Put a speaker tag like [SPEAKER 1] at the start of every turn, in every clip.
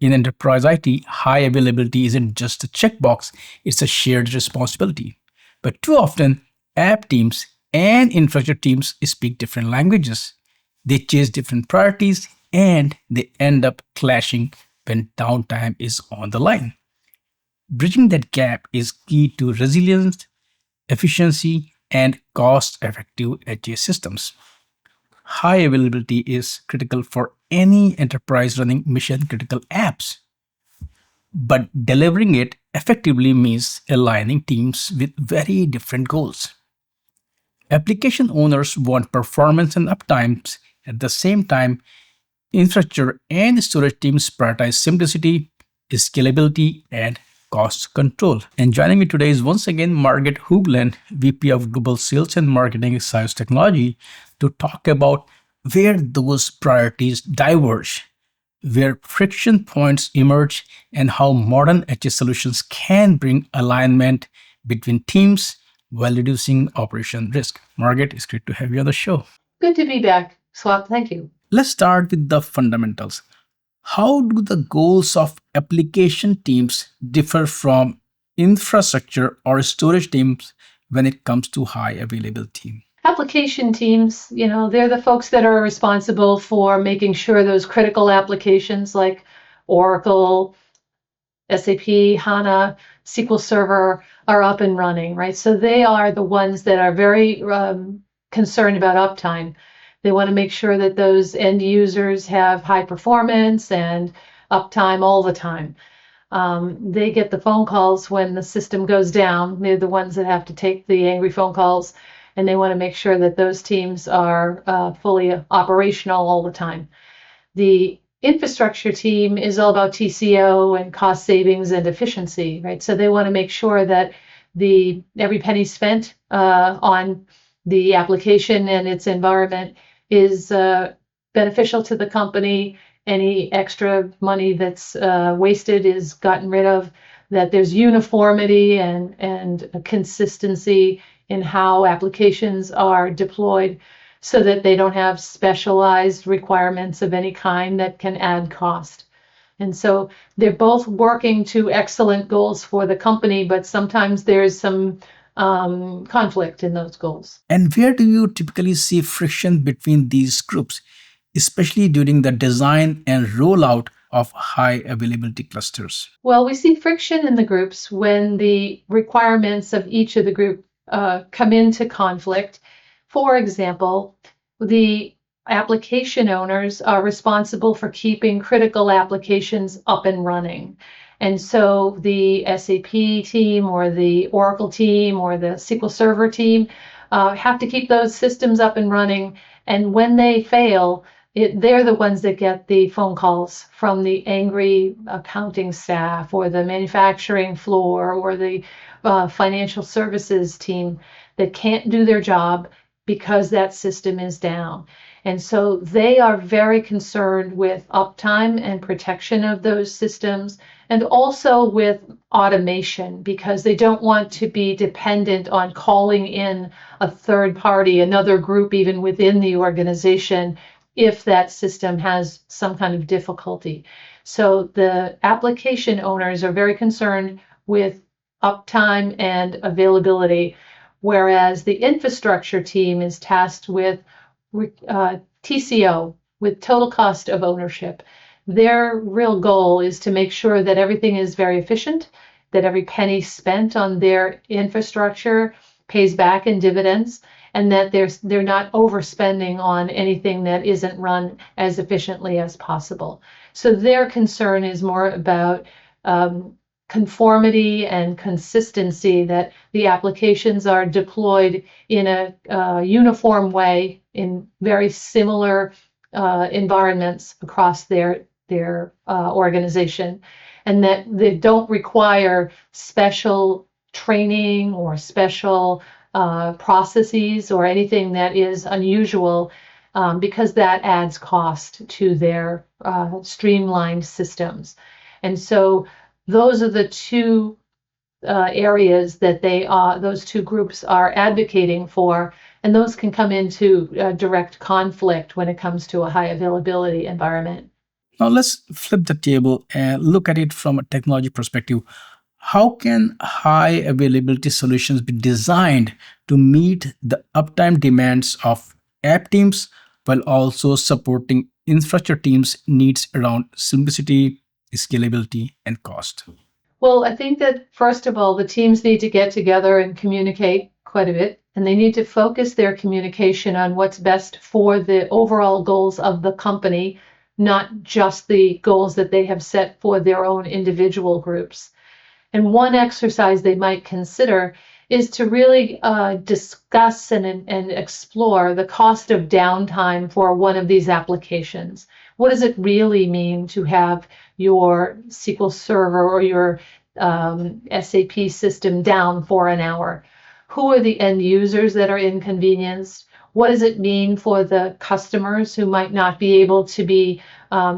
[SPEAKER 1] In enterprise IT, high availability isn't just a checkbox, it's a shared responsibility. But too often, app teams and infrastructure teams speak different languages. They chase different priorities and they end up clashing when downtime is on the line. Bridging that gap is key to resilience, efficiency, and cost effective edge systems. High availability is critical for any enterprise running mission critical apps, but delivering it effectively means aligning teams with very different goals. Application owners want performance and uptimes. At the same time, infrastructure and storage teams prioritize simplicity, scalability, and cost control. And joining me today is once again Margaret Hoagland, VP of Global Sales and Marketing at SIOS Technology, to talk about where those priorities diverge, where friction points emerge, and how modern HS solutions can bring alignment between teams while reducing operation risk. Margaret, it's great to have you on the show.
[SPEAKER 2] Good to be back, Swap. Thank you.
[SPEAKER 1] Let's start with the fundamentals. How do the goals of application teams differ from infrastructure or storage teams when it comes to high availability?
[SPEAKER 2] Application teams, they're the folks that are responsible for making sure those critical applications like Oracle, SAP, HANA, SQL Server are up and running, right? So they are the ones that are very concerned about uptime. They want to make sure that those end users have high performance and uptime all the time. They get the phone calls when the system goes down. They're the ones that have to take the angry phone calls, and they want to make sure that those teams are fully operational all the time. The infrastructure team is all about TCO and cost savings and efficiency, right? So they want to make sure that every penny spent on the application and its environment is beneficial to the company. Any extra money that's wasted is gotten rid of, that there's uniformity and consistency in how applications are deployed so that they don't have specialized requirements of any kind that can add cost. And so they're both working to excellent goals for the company, but sometimes there's some conflict in those goals.
[SPEAKER 1] And where do you typically see friction between these groups, especially during the design and rollout of high availability clusters?
[SPEAKER 2] Well, we see friction in the groups when the requirements of each of the group come into conflict. For example, the application owners are responsible for keeping critical applications up and running. And so the SAP team or the Oracle team or the SQL Server team have to keep those systems up and running. And when they fail, they're the ones that get the phone calls from the angry accounting staff or the manufacturing floor or the financial services team that can't do their job because that system is down. And so they are very concerned with uptime and protection of those systems, and also with automation, because they don't want to be dependent on calling in a third party, another group even within the organization, if that system has some kind of difficulty. So the application owners are very concerned with uptime and availability, whereas the infrastructure team is tasked with TCO, with total cost of ownership. Their real goal is to make sure that everything is very efficient, that every penny spent on their infrastructure pays back in dividends, and that they're not overspending on anything that isn't run as efficiently as possible. So their concern is more about conformity and consistency, that the applications are deployed in a uniform way in very similar environments across their organization, and that they don't require special training or special processes or anything that is unusual, because that adds cost to their streamlined systems. And so those are the two areas that those two groups are advocating for, and those can come into direct conflict when it comes to a high availability environment.
[SPEAKER 1] Now let's flip the table and look at it from a technology perspective. How can high availability solutions be designed to meet the uptime demands of app teams while also supporting infrastructure teams' needs around simplicity, scalability, and cost?
[SPEAKER 2] Well, I think that first of all, the teams need to get together and communicate quite a bit, and they need to focus their communication on what's best for the overall goals of the company, not just the goals that they have set for their own individual groups. And one exercise they might consider is to really discuss and explore the cost of downtime for one of these applications. What does it really mean to have your SQL Server or your SAP system down for an hour? Who are the end users that are inconvenienced? What does it mean for the customers who might not be able to be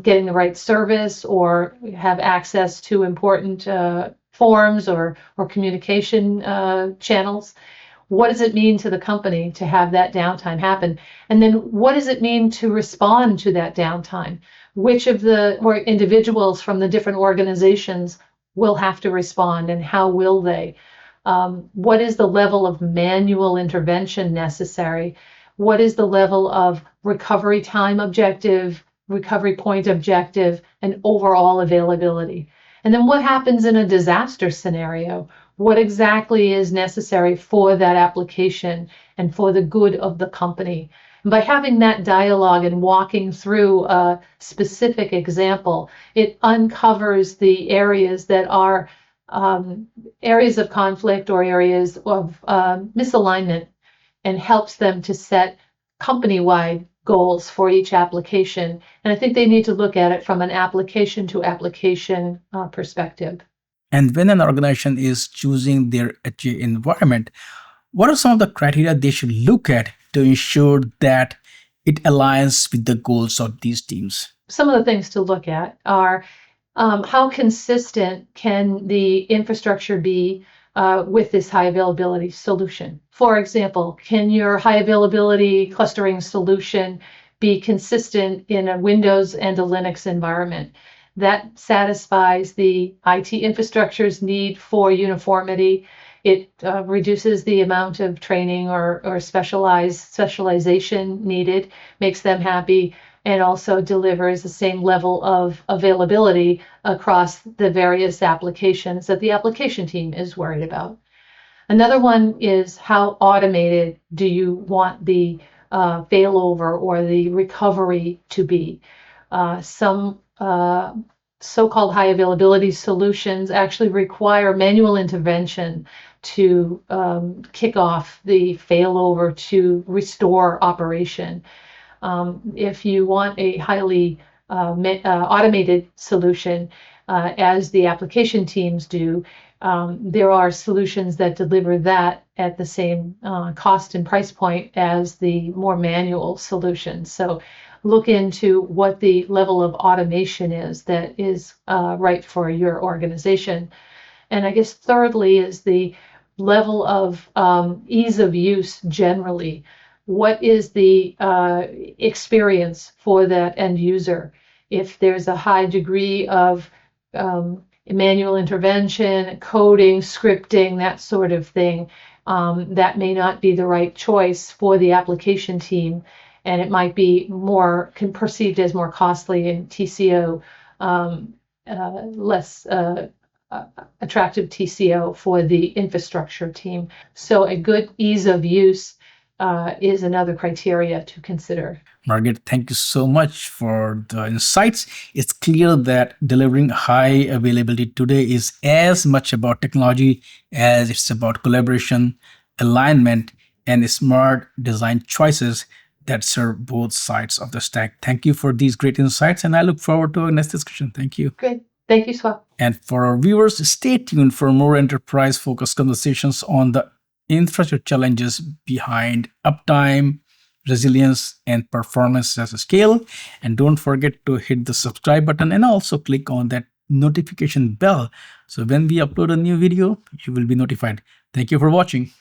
[SPEAKER 2] getting the right service or have access to important forms or communication channels? What does it mean to the company to have that downtime happen? And then what does it mean to respond to that downtime? Which of the or individuals from the different organizations will have to respond and how will they? What is the level of manual intervention necessary? What is the level of recovery time objective, recovery point objective, and overall availability? And then what happens in a disaster scenario? What exactly is necessary for that application and for the good of the company? And by having that dialogue and walking through a specific example, it uncovers the areas that are areas of conflict or areas of misalignment and helps them to set company-wide goals for each application. And I think they need to look at it from an application to application perspective.
[SPEAKER 1] And when an organization is choosing their HA environment, what are some of the criteria they should look at to ensure that it aligns with the goals of these teams?
[SPEAKER 2] Some of the things to look at are how consistent can the infrastructure be with this high availability solution? For example, can your high availability clustering solution be consistent in a Windows and a Linux environment? That satisfies the IT infrastructure's need for uniformity. It reduces the amount of training or specialization needed, makes them happy, and also delivers the same level of availability across the various applications that the application team is worried about. Another one is how automated do you want the failover or the recovery to be? Some so-called high availability solutions actually require manual intervention to kick off the failover to restore operation. If you want a highly automated solution, as the application teams do, there are solutions that deliver that at the same cost and price point as the more manual solutions. So look into what the level of automation is that is right for your organization. And I guess thirdly is the level of ease of use generally. What is the experience for that end user? If there's a high degree of manual intervention, coding, scripting, that sort of thing, that may not be the right choice for the application team, and it might be more perceived as more costly and TCO, less attractive TCO for the infrastructure team. So a good ease of use is another criteria to consider.
[SPEAKER 1] Margaret, thank you so much for the insights. It's clear that delivering high availability today is as much about technology as it's about collaboration, alignment, and smart design choices that serve both sides of the stack. Thank you for these great insights, and I look forward to our next discussion. Thank you.
[SPEAKER 2] Great. Thank you, Swap.
[SPEAKER 1] And for our viewers, stay tuned for more enterprise-focused conversations on the infrastructure challenges behind uptime, resilience, and performance as a scale. And don't forget to hit the subscribe button and also click on that notification bell. So when we upload a new video, you will be notified. Thank you for watching.